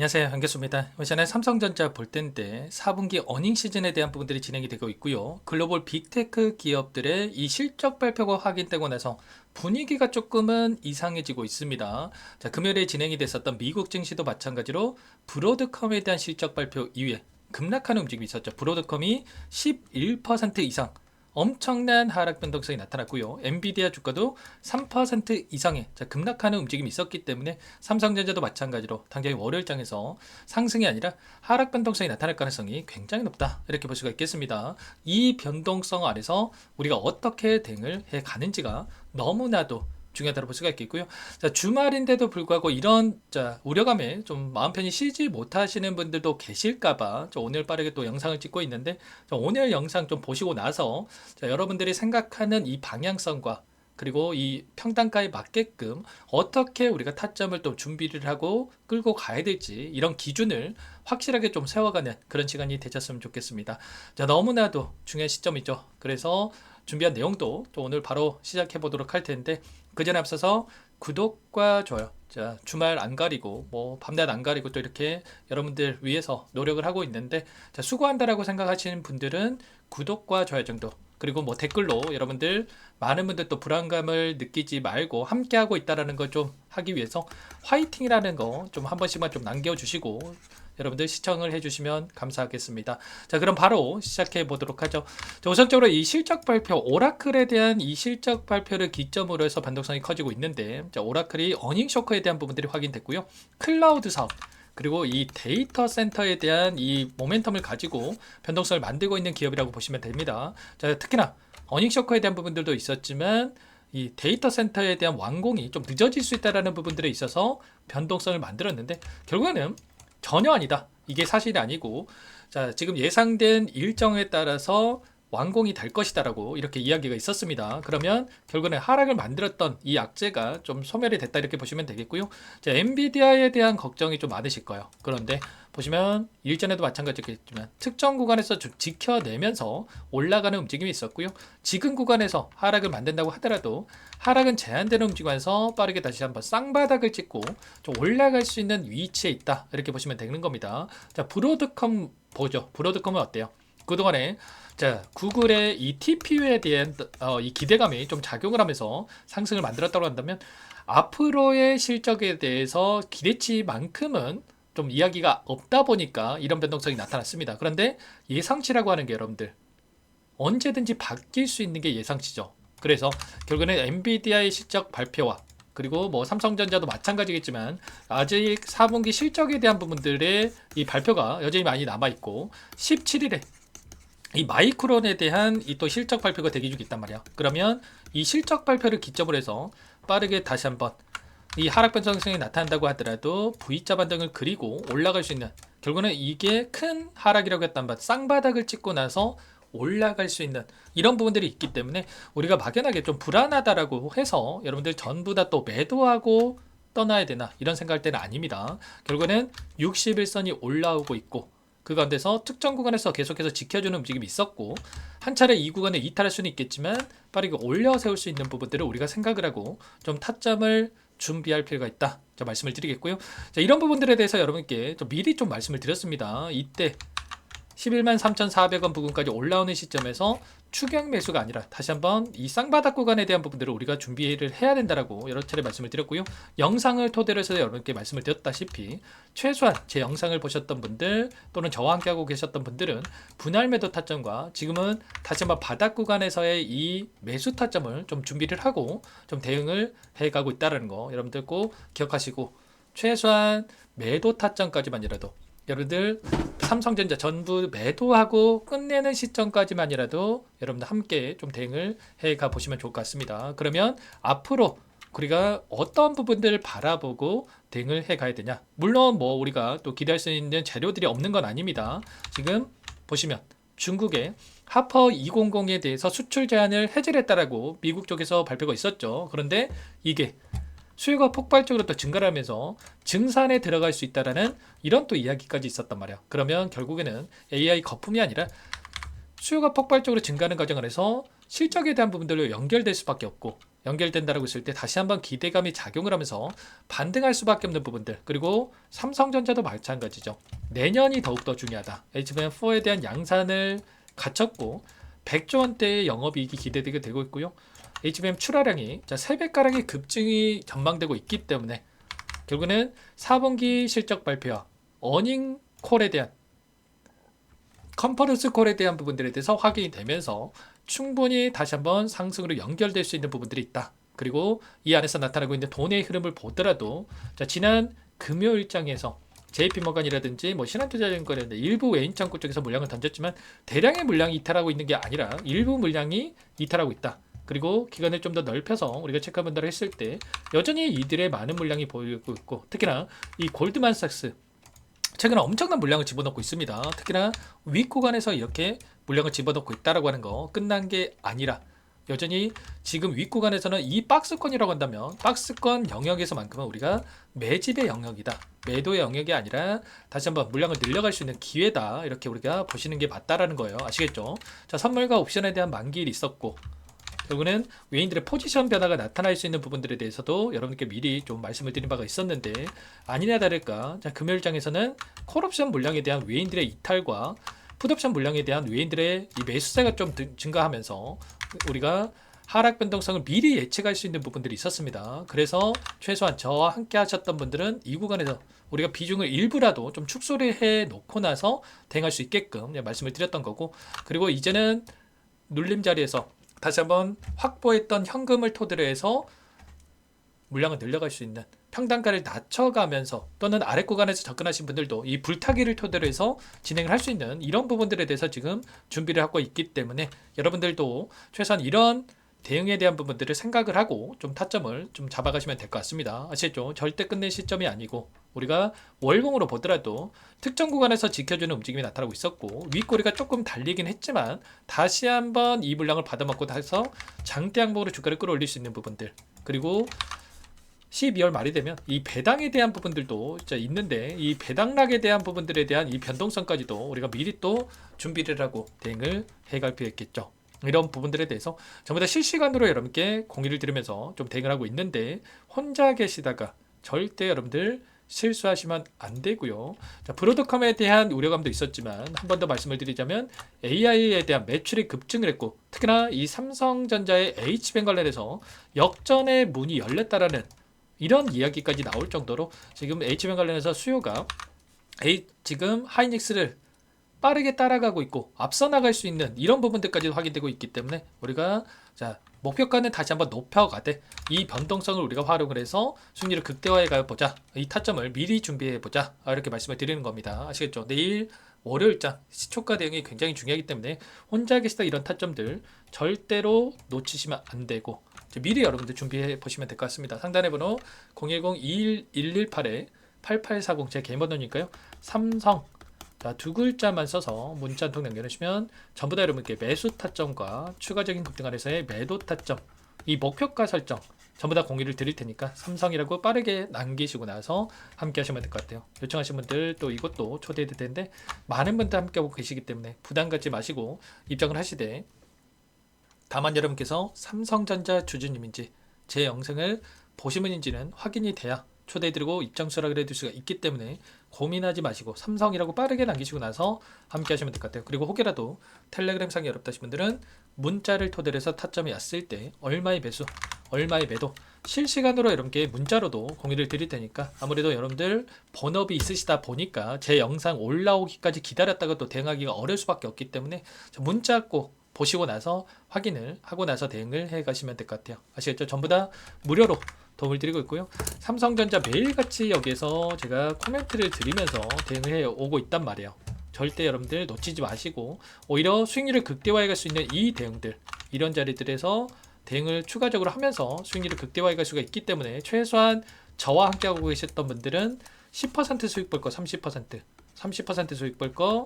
안녕하세요. 반갑습니다. 오전에 삼성전자 볼 텐데 4분기 어닝 시즌에 대한 부분들이 진행이 되고 있고요. 글로벌 빅테크 기업들의 이 실적 발표가 확인되고 나서 분위기가 조금은 이상해지고 있습니다. 자, 금요일에 진행이 됐었던 미국 증시도 마찬가지로 브로드컴에 대한 실적 발표 이후에 급락하는 움직임이 있었죠. 브로드컴이 11% 이상 엄청난 하락 변동성이 나타났고요. 엔비디아 주가도 3% 이상의 급락하는 움직임이 있었기 때문에 삼성전자도 마찬가지로 당장의 월요일장에서 상승이 아니라 하락 변동성이 나타날 가능성이 굉장히 높다, 이렇게 볼 수가 있겠습니다. 이 변동성 안에서 우리가 어떻게 대응을 해 가는지가 너무나도 중요하다고 볼 수가 있겠고요. 자, 주말인데도 불구하고 이런 우려감에 좀 마음 편히 쉬지 못하시는 분들도 계실까봐 오늘 빠르게 또 영상을 찍고 있는데, 오늘 영상 좀 보시고 나서 여러분들이 생각하는 이 방향성과 그리고 이 평단가에 맞게끔 어떻게 우리가 타점을 또 준비를 하고 끌고 가야 될지, 이런 기준을 확실하게 좀 세워가는 그런 시간이 되셨으면 좋겠습니다. 자, 너무나도 중요한 시점이죠. 그래서 준비한 내용도 또 오늘 바로 시작해 보도록 할 텐데, 그 전에 앞서서 구독과 좋아요, 자, 주말 안 가리고 뭐 밤낮 안 가리고 또 이렇게 여러분들 위해서 노력을 하고 있는데, 자, 수고한다라고 생각하시는 분들은 구독과 좋아요 정도, 그리고 뭐 댓글로 여러분들 많은 분들 또 불안감을 느끼지 말고 함께 하고 있다라는 걸 좀 하기 위해서 화이팅이라는 거 좀 한 번씩만 좀 남겨주시고 여러분들 시청을 해주시면 감사하겠습니다. 자, 그럼 바로 시작해 보도록 하죠. 자, 우선적으로 이 실적 발표, 오라클에 대한 이 실적 발표를 기점으로 해서 변동성이 커지고 있는데, 자, 오라클이 어닝 쇼크에 대한 부분들이 확인됐고요. 클라우드 사업, 그리고 이 데이터 센터에 대한 이 모멘텀을 가지고 변동성을 만들고 있는 기업이라고 보시면 됩니다. 자, 특히나 어닝 쇼크에 대한 부분들도 있었지만 이 데이터 센터에 대한 완공이 좀 늦어질 수 있다는 부분들에 있어서 변동성을 만들었는데, 결국에는 전혀 아니다, 이게 사실이 아니고, 자, 지금 예상된 일정에 따라서 완공이 될 것이다라고 이렇게 이야기가 있었습니다. 그러면 결국에는 하락을 만들었던 이 악재가 좀 소멸이 됐다, 이렇게 보시면 되겠고요. 자, 엔비디아에 대한 걱정이 좀 많으실 거예요. 그런데 보시면 일전에도 마찬가지겠지만 특정 구간에서 좀 지켜내면서 올라가는 움직임이 있었고요. 지금 구간에서 하락을 만든다고 하더라도 하락은 제한되는 움직임에서 빠르게 다시 한번 쌍바닥을 찍고 좀 올라갈 수 있는 위치에 있다, 이렇게 보시면 되는 겁니다. 자, 브로드컴 보죠. 브로드컴은 어때요? 그동안에 자, 구글의 이 TPU에 대한 이 기대감이 좀 작용을 하면서 상승을 만들었다고 한다면, 앞으로의 실적에 대해서 기대치만큼은 좀 이야기가 없다 보니까 이런 변동성이 나타났습니다. 그런데 예상치라고 하는 게 여러분들 언제든지 바뀔 수 있는 게 예상치죠. 그래서 결국에는 엔비디아의 실적 발표와 그리고 뭐 삼성전자도 마찬가지겠지만 아직 4분기 실적에 대한 부분들의 이 발표가 여전히 많이 남아있고, 17일에 이 마이크론에 대한 이 또 실적 발표가 대기 중에 있단 말이야. 그러면 이 실적 발표를 기점으로 해서 빠르게 다시 한번 이 하락 변동성이 나타난다고 하더라도 V자 반등을 그리고 올라갈 수 있는, 결국은 이게 큰 하락이라고 했단 말, 쌍바닥을 찍고 나서 올라갈 수 있는 이런 부분들이 있기 때문에 우리가 막연하게 좀 불안하다라고 해서 여러분들 전부 다 또 매도하고 떠나야 되나, 이런 생각할 때는 아닙니다. 결국에는 61선이 올라오고 있고, 그 가운데서 특정 구간에서 계속해서 지켜주는 움직임이 있었고, 한 차례 이 구간을 이탈할 수는 있겠지만 빠르게 올려 세울 수 있는 부분들을 우리가 생각을 하고 좀 타점을 준비할 필요가 있다, 자, 말씀을 드리겠고요. 자, 이런 부분들에 대해서 여러분께 좀 미리 좀 말씀을 드렸습니다. 이때 11만 3,400원 부근까지 올라오는 시점에서 추격 매수가 아니라 다시 한번 이 쌍바닥 구간에 대한 부분들을 우리가 준비를 해야 된다라고 여러 차례 말씀을 드렸고요. 영상을 토대로 해서 여러분께 말씀을 드렸다시피 최소한 제 영상을 보셨던 분들 또는 저와 함께 하고 계셨던 분들은 분할 매도 타점과 지금은 다시 한번 바닥 구간에서의 이 매수 타점을 좀 준비를 하고 좀 대응을 해가고 있다는 거 여러분들 꼭 기억하시고, 최소한 매도 타점까지만이라도 여러분들 삼성전자 전부 매도하고 끝내는 시점까지만이라도 여러분들 함께 좀 대응을 해가 보시면 좋을 것 같습니다. 그러면 앞으로 우리가 어떤 부분들을 바라보고 대응을 해 가야 되냐, 물론 뭐 우리가 또 기대할 수 있는 재료들이 없는 건 아닙니다. 지금 보시면 중국의 하퍼 200에 대해서 수출 제한을 해제했다라고 미국 쪽에서 발표가 있었죠. 그런데 이게 수요가 폭발적으로 또 증가를 하면서 증산에 들어갈 수 있다라는 이런 또 이야기까지 있었단 말이야. 그러면 결국에는 AI 거품이 아니라 수요가 폭발적으로 증가하는 과정 안에서 실적에 대한 부분들로 연결될 수밖에 없고, 연결된다라고 했을 때 다시 한번 기대감이 작용을 하면서 반등할 수밖에 없는 부분들, 그리고 삼성전자도 마찬가지죠. 내년이 더욱더 중요하다. HBM4에 대한 양산을 갖췄고 100조 원대의 영업이익이 기대되게 되고 있고요. HBM 출하량이 3배가량의 급증이 전망되고 있기 때문에 결국은 4분기 실적 발표와 어닝 콜에 대한 컨퍼런스 콜에 대한 부분들에 대해서 확인이 되면서 충분히 다시 한번 상승으로 연결될 수 있는 부분들이 있다. 그리고 이 안에서 나타나고 있는 돈의 흐름을 보더라도 지난 금요일장에서 JP모건이라든지 신한투자증권이라든지 일부 외인 창구 쪽에서 물량을 던졌지만 대량의 물량이 이탈하고 있는 게 아니라 일부 물량이 이탈하고 있다. 그리고 기간을 좀 더 넓혀서 우리가 체크 분할을 했을 때 여전히 이들의 많은 물량이 보이고 있고, 특히나 이 골드만삭스 최근에 엄청난 물량을 집어넣고 있습니다. 특히나 윗구간에서 이렇게 물량을 집어넣고 있다라고 하는 거 끝난 게 아니라 여전히 지금 윗구간에서는 이 박스권이라고 한다면 박스권 영역에서만큼은 우리가 매집의 영역이다. 매도의 영역이 아니라 다시 한번 물량을 늘려갈 수 있는 기회다. 이렇게 우리가 보시는 게 맞다라는 거예요. 아시겠죠? 선물과 옵션에 대한 만기일이 있었고, 결국은 외인들의 포지션 변화가 나타날 수 있는 부분들에 대해서도 여러분께 미리 좀 말씀을 드린 바가 있었는데, 아니나 다를까 금요일장에서는 콜옵션 물량에 대한 외인들의 이탈과 풋옵션 물량에 대한 외인들의 이 매수세가 좀 증가하면서 우리가 하락 변동성을 미리 예측할 수 있는 부분들이 있었습니다. 그래서 최소한 저와 함께 하셨던 분들은 이 구간에서 우리가 비중을 일부라도 좀 축소를 해 놓고 나서 대응할 수 있게끔 말씀을 드렸던 거고, 그리고 이제는 눌림 자리에서 다시 한번 확보했던 현금을 토대로 해서 물량을 늘려갈 수 있는 평단가를 낮춰가면서 또는 아래 구간에서 접근하신 분들도 이 불타기를 토대로 해서 진행을 할 수 있는 이런 부분들에 대해서 지금 준비를 하고 있기 때문에 여러분들도 최소한 이런 대응에 대한 부분들을 생각을 하고 좀 타점을 좀 잡아가시면 될 것 같습니다. 아시겠죠? 절대 끝낼 시점이 아니고 우리가 월봉으로 보더라도 특정 구간에서 지켜주는 움직임이 나타나고 있었고 윗꼬리가 조금 달리긴 했지만 다시 한번 이 물량을 받아먹고 해서 장대 항목으로 주가를 끌어올릴 수 있는 부분들, 그리고 12월 말이 되면 이 배당에 대한 부분들도 있는데 이 배당락에 대한 부분들에 대한 이 변동성까지도 우리가 미리 또 준비를 하고 대응을 해갈 필요 있겠죠. 이런 부분들에 대해서 전부 다 실시간으로 여러분께 공유를 드리면서 좀 대응을 하고 있는데, 혼자 계시다가 절대 여러분들 실수하시면 안 되고요. 브로드컴에 대한 우려감도 있었지만 한 번 더 말씀을 드리자면 AI에 대한 매출이 급증을 했고, 특히나 이 삼성전자의 H뱅 관련해서 역전의 문이 열렸다라는 이런 이야기까지 나올 정도로 지금 H뱅 관련해서 수요가 지금 하이닉스를 빠르게 따라가고 있고 앞서 나갈 수 있는 이런 부분들까지도 확인되고 있기 때문에 우리가 목표가는 다시 한번 높여가되 이 변동성을 우리가 활용을 해서 수익률을 극대화해 가보자, 이 타점을 미리 준비해 보자, 이렇게 말씀을 드리는 겁니다. 아시겠죠? 내일 월요일장 시초가 대응이 굉장히 중요하기 때문에 혼자 계시다 이런 타점들 절대로 놓치시면 안 되고 미리 여러분들 준비해 보시면 될 것 같습니다. 상단의 번호 010-2118-8840 제 개인 번호니까요. 삼성 두 글자만 써서 문자 한 통 남겨주시면 전부 다 여러분께 매수 타점과 추가적인 급등 안에서의 매도 타점, 이 목표가 설정 전부 다 공유를 드릴 테니까 삼성이라고 빠르게 남기시고 나서 함께 하시면 될 것 같아요. 요청하신 분들 또 이것도 초대해도 되는데 많은 분들 함께 하고 계시기 때문에 부담 갖지 마시고 입장을 하시되, 다만 여러분께서 삼성전자 주주님인지 제 영상을 보신 분인지는 확인이 돼야 초대해드리고 입장 수락을 해둘 수가 있기 때문에 고민하지 마시고 삼성이라고 빠르게 남기시고 나서 함께 하시면 될 것 같아요. 그리고 혹여라도 텔레그램상이 어렵다 하신 분들은 문자를 토대로 해서 타점이 왔을 때 얼마의 매수, 얼마의 매도 실시간으로 여러분께 문자로도 공유를 드릴 테니까 아무래도 여러분들 본업이 있으시다 보니까 제 영상 올라오기까지 기다렸다가 또 대응하기가 어려울 수밖에 없기 때문에 문자 꼭 보시고 나서 확인을 하고 나서 대응을 해 가시면 될 것 같아요. 아시겠죠? 전부 다 무료로 도움을 드리고 있고요. 삼성전자 매일같이 여기에서 제가 코멘트를 드리면서 대응을 해 오고 있단 말이에요. 절대 여러분들 놓치지 마시고 오히려 수익률을 극대화해 갈 수 있는 이 대응들, 이런 자리들에서 대응을 추가적으로 하면서 수익률을 극대화해 갈 수가 있기 때문에 최소한 저와 함께 하고 계셨던 분들은 10% 수익 볼 거 30%, 30% 수익 볼 거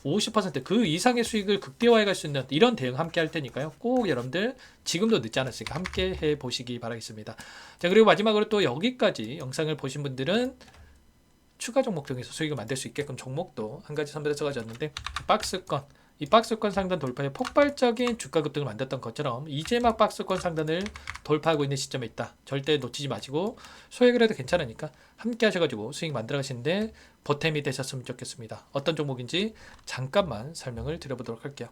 50%그 이상의 수익을 극대화해 갈 수 있는 이런 대응 함께 할 테니까요. 꼭 여러분들 지금도 늦지 않았으니까 함께 해 보시기 바라겠습니다. 자, 그리고 마지막으로 또 여기까지 영상을 보신 분들은 추가 종목 등에서 수익을 만들 수 있게끔 종목도 한 가지 선별해서 가져왔는데 박스권 이 박스권 상단 돌파에 폭발적인 주가 급등을 만들었던 것처럼 이제 막 박스권 상단을 돌파하고 있는 시점에 있다. 절대 놓치지 마시고 소액을 해도 괜찮으니까 함께 하셔가지고 수익 만들어 가시는데 보탬이 되셨으면 좋겠습니다. 어떤 종목인지 잠깐만 설명을 드려보도록 할게요.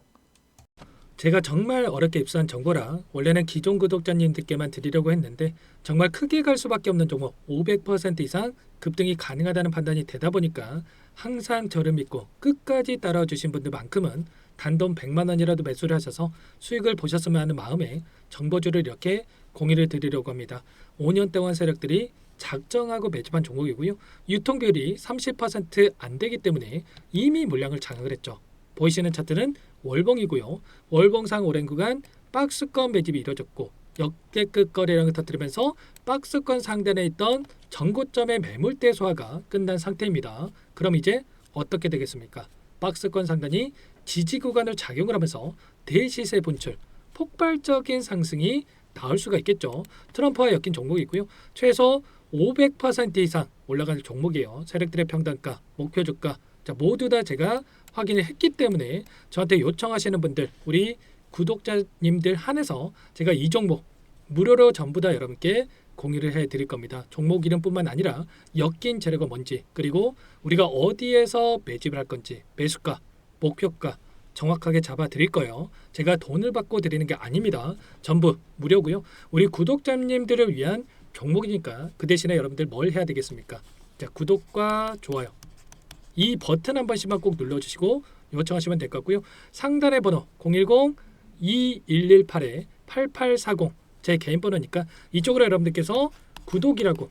제가 정말 어렵게 입수한 정보라 원래는 기존 구독자님들께만 드리려고 했는데 정말 크게 갈 수밖에 없는 종목 500% 이상 급등이 가능하다는 판단이 되다 보니까 항상 저를 믿고 끝까지 따라와 주신 분들만큼은 단돈 100만 원이라도 매수를 하셔서 수익을 보셨으면 하는 마음에 정보주를 이렇게 공유를 드리려고 합니다. 5년 동안 세력들이 작정하고 매집한 종목이고요. 유통비율이 30%안 되기 때문에 이미 물량을 장악을 했죠. 보이시는 차트는 월봉이고요. 월봉상 오랜 구간 박스권 매집이 이루어졌고 역대급 거래량을 터뜨리면서 박스권 상단에 있던 전고점의 매물대 소화가 끝난 상태입니다. 그럼 이제 어떻게 되겠습니까? 박스권 상단이 지지 구간을 작용을 하면서 대시세 분출, 폭발적인 상승이 나올 수가 있겠죠. 트럼프와 엮인 종목이고요. 최소 500% 이상 올라갈 종목이에요. 세력들의 평단가, 목표 주가 모두 다 제가 확인을 했기 때문에 저한테 요청하시는 분들, 우리 구독자님들 한해서 제가 이 종목 무료로 전부 다 여러분께 공유를 해드릴 겁니다. 종목 이름뿐만 아니라 엮인 재료가 뭔지, 그리고 우리가 어디에서 매집을 할 건지, 매수가, 목표가 정확하게 잡아 드릴 거예요. 제가 돈을 받고 드리는 게 아닙니다. 전부 무료고요. 우리 구독자님들을 위한 종목이니까 그 대신에 여러분들 뭘 해야 되겠습니까? 자, 구독과 좋아요 이 버튼 한 번씩만 꼭 눌러주시고 요청하시면 될 것 같고요. 상단의 번호 010-2118-8840 제 개인 번호니까 이쪽으로 여러분들께서 구독이라고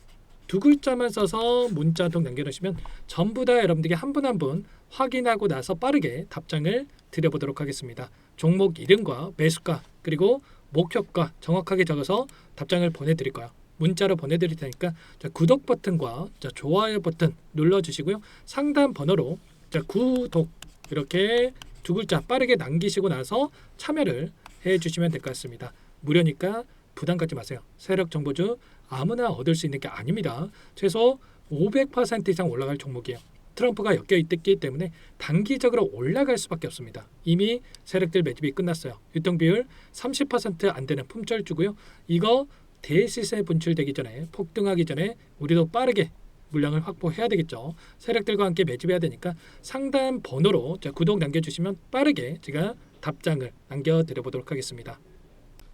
두 글자만 써서 문자 한 통 남겨주시면 전부 다 여러분들께 한 분 한 분 확인하고 나서 빠르게 답장을 드려보도록 하겠습니다. 종목 이름과 매수가 그리고 목표가 정확하게 적어서 답장을 보내드릴 거예요. 문자로 보내드릴 테니까 자, 구독 버튼과 자, 좋아요 버튼 눌러주시고요. 상단 번호로 자, 구독 이렇게 두 글자 빠르게 남기시고 나서 참여를 해주시면 될 것 같습니다. 무료니까 부담 갖지 마세요. 세력 정보주 아무나 얻을 수 있는 게 아닙니다. 최소 500% 이상 올라갈 종목이에요. 트럼프가 엮여 있기 때문에 단기적으로 올라갈 수밖에 없습니다. 이미 세력들 매집이 끝났어요. 유통비율 30%안 되는 품절주고요. 이거 대시세 분출되기 전에 폭등하기 전에 우리도 빠르게 물량을 확보해야 되겠죠. 세력들과 함께 매집해야 되니까 상단 번호로 구독 남겨주시면 빠르게 제가 답장을 남겨드려보도록 하겠습니다.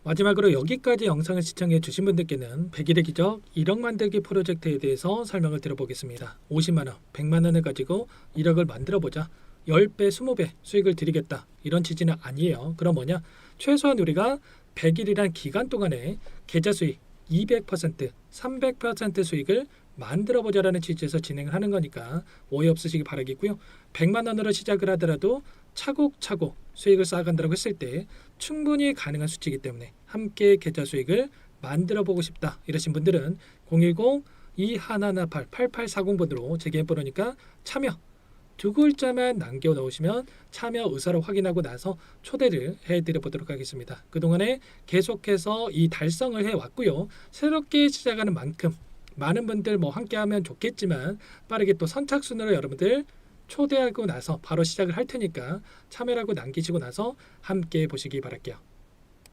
마지막으로 여기까지 영상을 시청해 주신 분들께는 100일의 기적 1억 만들기 프로젝트에 대해서 설명을 드려보겠습니다. 50만원, 100만원을 가지고 1억을 만들어보자. 10배, 20배 수익을 드리겠다. 이런 취지는 아니에요. 그럼 뭐냐? 최소한 우리가 100일이란 기간 동안에 계좌 수익 200%, 300% 수익을 만들어보자라는 취지에서 진행을 하는 거니까 오해 없으시기 바라겠고요. 100만 원으로 시작을 하더라도 차곡차곡 수익을 쌓아간다고 했을 때 충분히 가능한 수치이기 때문에 함께 계좌 수익을 만들어보고 싶다 이러신 분들은 010-2118-8840번으로 제 개인 번호니까 참여 두 글자만 남겨 놓으시면 참여 의사를 확인하고 나서 초대를 해드려 보도록 하겠습니다. 그동안에 계속해서 이 달성을 해왔고요. 새롭게 시작하는 만큼 많은 분들 함께하면 좋겠지만 빠르게 또 선착순으로 여러분들 초대하고 나서 바로 시작을 할 테니까 참여라고 남기시고 나서 함께 보시기 바랄게요.